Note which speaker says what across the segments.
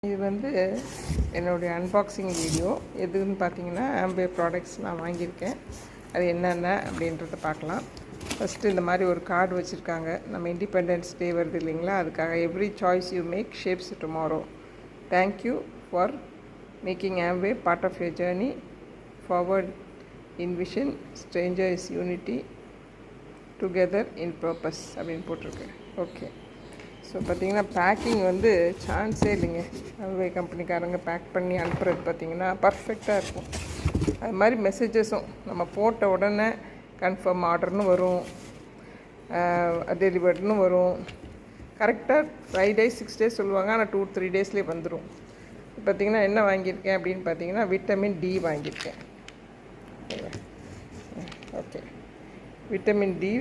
Speaker 1: இது வந்து என்னுடைய அன்பாக்சிங் வீடியோ. எதுன்னு பார்த்தீங்கன்னா ஆம்பே ப்ராடக்ட்ஸ் நான் வாங்கியிருக்கேன். அது என்னென்ன அப்படின்றத பார்க்கலாம். ஃபஸ்ட்டு இந்த மாதிரி ஒரு கார்டு வச்சுருக்காங்க. நம்ம இண்டிபெண்டன்ஸ் டே வருது இல்லைங்களா, அதுக்காக every choice you make shapes tomorrow. Thank you for making ஆம்பே part of your journey forward in vision, stranger is unity, together in purpose அப்படின்னு போட்டிருக்கு. ஓகே, ஸோ பார்த்திங்கன்னா பேக்கிங் வந்து சான்ஸே இல்லைங்க. ஆம்பே கம்பெனிக்காரங்க பேக் பண்ணி அனுப்புறது பார்த்திங்கன்னா பர்ஃபெக்டாக இருக்கும். அது மாதிரி மெசேஜஸும் நம்ம போட்ட உடனே கன்ஃபார்ம் ஆர்டர்னு வரும், டெலிவர்டுன்னு வரும். கரெக்டாக 5 days 6 days சொல்லுவாங்க, ஆனால் 2-3 daysலேயே வந்துடும். பார்த்திங்கன்னா என்ன வாங்கியிருக்கேன் அப்படின்னு பார்த்தீங்கன்னா விட்டமின் டி வாங்கியிருக்கேன். Okay, vitamin D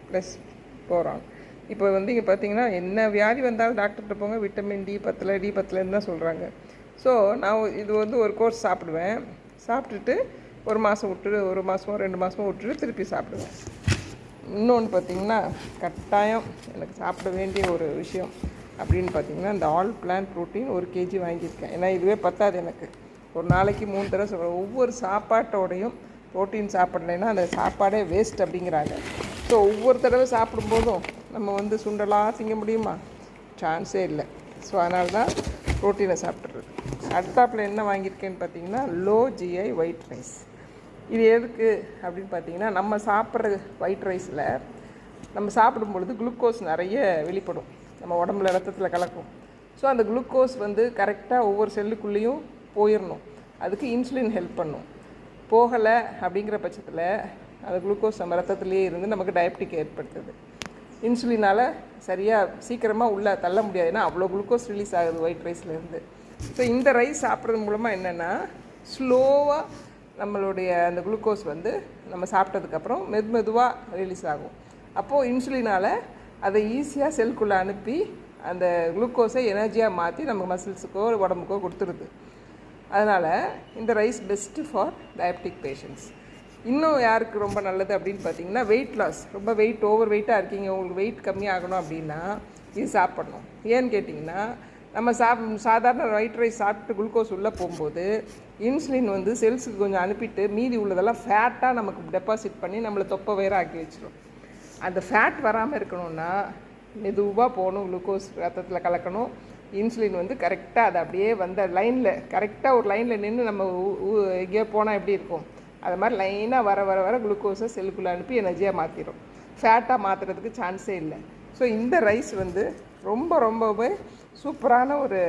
Speaker 1: plus boron. இப்போ வந்து இங்கே பார்த்தீங்கன்னா என்ன வியாதி வந்தாலும் டாக்டர்கிட்ட போங்க, விட்டமின் டி பத்தலைன்னு தான் சொல்கிறாங்க. ஸோ நான் இது வந்து ஒரு கோர்ஸ் சாப்பிடுவேன். சாப்பிட்டுட்டு 1 மாதம் விட்டுட்டு 1 மாதமோ 2 மாதமோ விட்டுட்டு திருப்பி சாப்பிடுவேன். இன்னொன்று பார்த்திங்கன்னா கட்டாயம் எனக்கு சாப்பிட வேண்டிய ஒரு விஷயம் அப்படின்னு பார்த்திங்கன்னா இந்த ஆல் பிளான்ட் ப்ரோட்டீன் 1 kg வாங்கியிருக்கேன். ஏன்னா இதுவே பத்தாது எனக்கு. ஒரு நாளைக்கு 3 தடவை சொல்கிறேன். ஒவ்வொரு சாப்பாட்டோடையும் ப்ரோட்டீன் சாப்பிட்லைன்னா அந்த சாப்பாடே வேஸ்ட் அப்படிங்கிறாங்க. ஸோ ஒவ்வொரு தடவை சாப்பிடும்போதும் நம்ம வந்து சுண்டலாக திங்க முடியுமா? சான்ஸே இல்லை. ஸோ அதனால தான் ப்ரோட்டீனை சாப்பிட்றது. அடுத்தாப்பில் என்ன வாங்கியிருக்கேன்னு பார்த்தீங்கன்னா லோ ஜிஐ ஒயிட் ரைஸ். இது எதுக்கு அப்படின்னு பார்த்தீங்கன்னா நம்ம சாப்பிட்ற ஒயிட் ரைஸில் நம்ம சாப்பிடும் பொழுது குளுக்கோஸ் நிறைய வெளிப்படும், நம்ம உடம்புல ரத்தத்தில் கலக்கும். ஸோ அந்த குளுக்கோஸ் வந்து கரெக்டாக ஒவ்வொரு செல்லுக்குள்ளேயும் போயிடணும். அதுக்கு இன்சுலின் ஹெல்ப் பண்ணும். போகலை அப்படிங்கிற பட்சத்தில் அந்த குளுக்கோஸ் நம்ம ரத்தத்துலேயே இருந்து நமக்கு டயபெட்டிக் ஏற்படுத்துது. இன்சுலினால் சரியாக சீக்கிரமாக உள்ளே தள்ள முடியாது, ஏன்னா அவ்வளோ குளுக்கோஸ் ரிலீஸ் ஆகுது ஒயிட் ரைஸ்லேருந்து. ஸோ இந்த ரைஸ் சாப்பிட்றது மூலமாக என்னென்னா ஸ்லோவாக நம்மளுடைய அந்த குளுக்கோஸ் வந்து நம்ம சாப்பிட்டதுக்கப்புறம் மெதுவாக ரிலீஸ் ஆகும். அப்போது இன்சுலினால் அதை ஈஸியாக செல்குள்ளே அனுப்பி அந்த குளுக்கோஸை எனர்ஜியாக மாற்றி நம்ம மசில்ஸுக்கோ உடம்புக்கோ கொடுத்துருது. அதனால் இந்த rice best for diabetic patients. இன்னும் யாருக்கு ரொம்ப நல்லது அப்படின்னு பார்த்தீங்கன்னா வெயிட் லாஸ், ரொம்ப ஓவர் வெயிட்டாக இருக்கீங்க, உங்களுக்கு வெயிட் கம்மியாகணும் அப்படின்னா இது சாப்பிட்ணும். ஏன்னு கேட்டிங்கன்னா நம்ம சாதாரண ஒயிட் ரைஸ் சாப்பிட்டு குளுக்கோஸ் உள்ளே போகும்போது இன்சுலின் வந்து செல்ஸுக்கு கொஞ்சம் அனுப்பிட்டு மீதி உள்ளதெல்லாம் ஃபேட்டாக நமக்கு டெபாசிட் பண்ணி நம்மளை தொப்பை வேற ஆக்கி வச்சிடும். அந்த ஃபேட் வராமல் இருக்கணும்னா மெதுவாக போகணும், குளுக்கோஸ் ரத்தத்தில் கலக்கணும். இன்சுலின் வந்து கரெக்டாக அதை அப்படியே வந்த லைனில் கரெக்டாக ஒரு லைனில் நின்று நம்ம எங்கேயோ போனால் எப்படி இருக்கும், அது மாதிரி லைனாக வர குளுக்கோஸை செல்லுக்குள்ளே அனுப்பி எனர்ஜியாக மாற்றிடும். ஃபேட்டாக மாற்றுறதுக்கு சான்ஸே இல்லை. ஸோ இந்த ரைஸ் வந்து ரொம்பவே சூப்பரான ஒரு